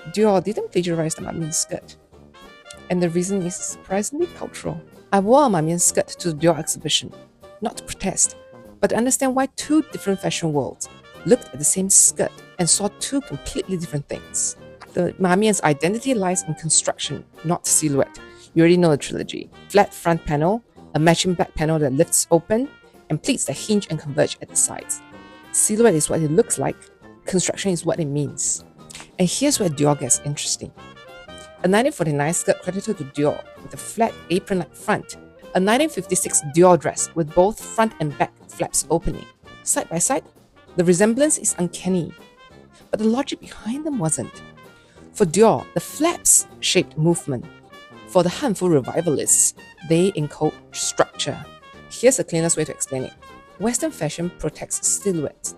Dior didn't plagiarize the Mamian Skirt, and the reason is surprisingly cultural. I wore a Mamian skirt to the Dior exhibition, not to protest, but to understand why two different fashion worlds looked at the same skirt and saw two completely different things. The Mamian's identity lies in construction, not silhouette. You already know the trilogy. Flat front panel, a matching back panel that lifts open, and pleats that hinge and converge at the sides. Silhouette is what it looks like, construction is what it means. And here's where Dior gets interesting. A 1949 skirt credited to Dior with a flat apron-like front, a 1956 Dior dress with both front and back flaps opening. Side by side, the resemblance is uncanny, but the logic behind them wasn't. For Dior, the flaps shaped movement. For the Hanfu revivalists, they encode structure. Here's the cleanest way to explain it. Western fashion protects silhouettes.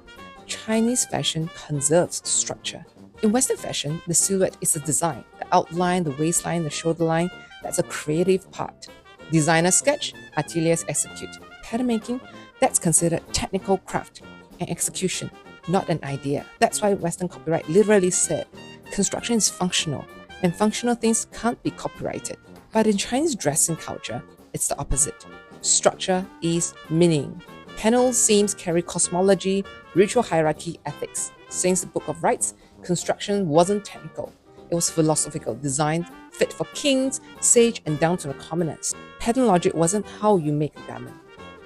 Chinese fashion conserves structure. In Western fashion, the silhouette is the design, the outline, the waistline, the shoulder line. That's a creative part. Designers sketch, ateliers execute. Pattern making, that's considered technical craft and execution, not an idea. That's why Western copyright literally said, construction is functional, and functional things can't be copyrighted. But in Chinese dressing culture, it's the opposite. Structure is meaning. Panels, seams carry cosmology, ritual hierarchy, ethics. Since the Book of Rites, construction wasn't technical. It was philosophical, designed, fit for kings, sage, and down to the commoners. Pattern logic wasn't how you make a garment.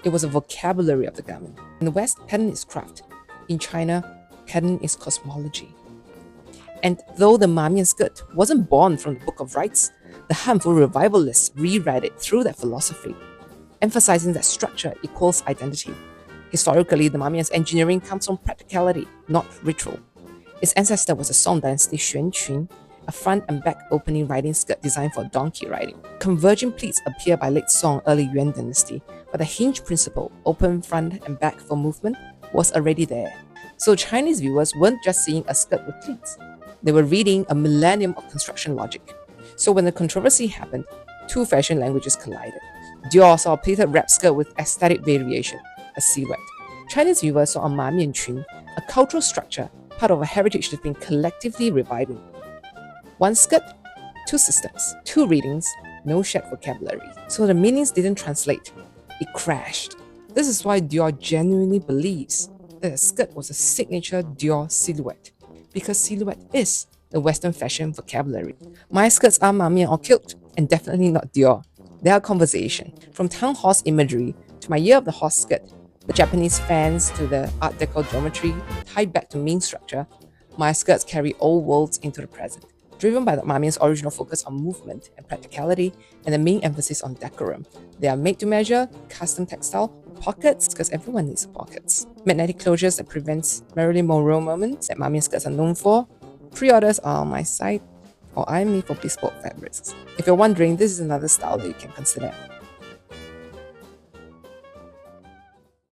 It was a vocabulary of the garment. In the West, pattern is craft. In China, pattern is cosmology. And though the Mamian skirt wasn't born from the Book of Rites, the Hanfu revivalists reread it through that philosophy, emphasizing that structure equals identity. Historically, the Mamian's engineering comes from practicality, not ritual. Its ancestor was the Song dynasty Xuanqun, a front and back opening riding skirt designed for donkey riding. Converging pleats appear by late Song, early Yuan dynasty, but the hinge principle, open front and back for movement, was already there. So Chinese viewers weren't just seeing a skirt with pleats. They were reading a millennium of construction logic. So when the controversy happened, two fashion languages collided. Dior saw a pleated wrap skirt with aesthetic variation, a silhouette. Chinese viewers saw a Mamian Qun, a cultural structure, part of a heritage that's been collectively reviving. One skirt, two systems, two readings, no shared vocabulary. So the meanings didn't translate. It crashed. This is why Dior genuinely believes that the skirt was a signature Dior silhouette, because silhouette is the Western fashion vocabulary. My skirts are Mamian or kilt, and definitely not Dior. They are conversation. From town horse imagery to my year of the horse skirt, the Japanese fans to the Art Deco geometry, tied back to mean structure, my skirts carry old worlds into the present. Driven by the Mamian's original focus on movement and practicality and the main emphasis on decorum, they are made to measure, custom textile, pockets, because everyone needs pockets. Magnetic closures that prevents Marilyn Monroe moments that Mamian skirts are known for. Pre-orders are on my site, or I'm me for bespoke fabrics. If you're wondering, this is another style that you can consider.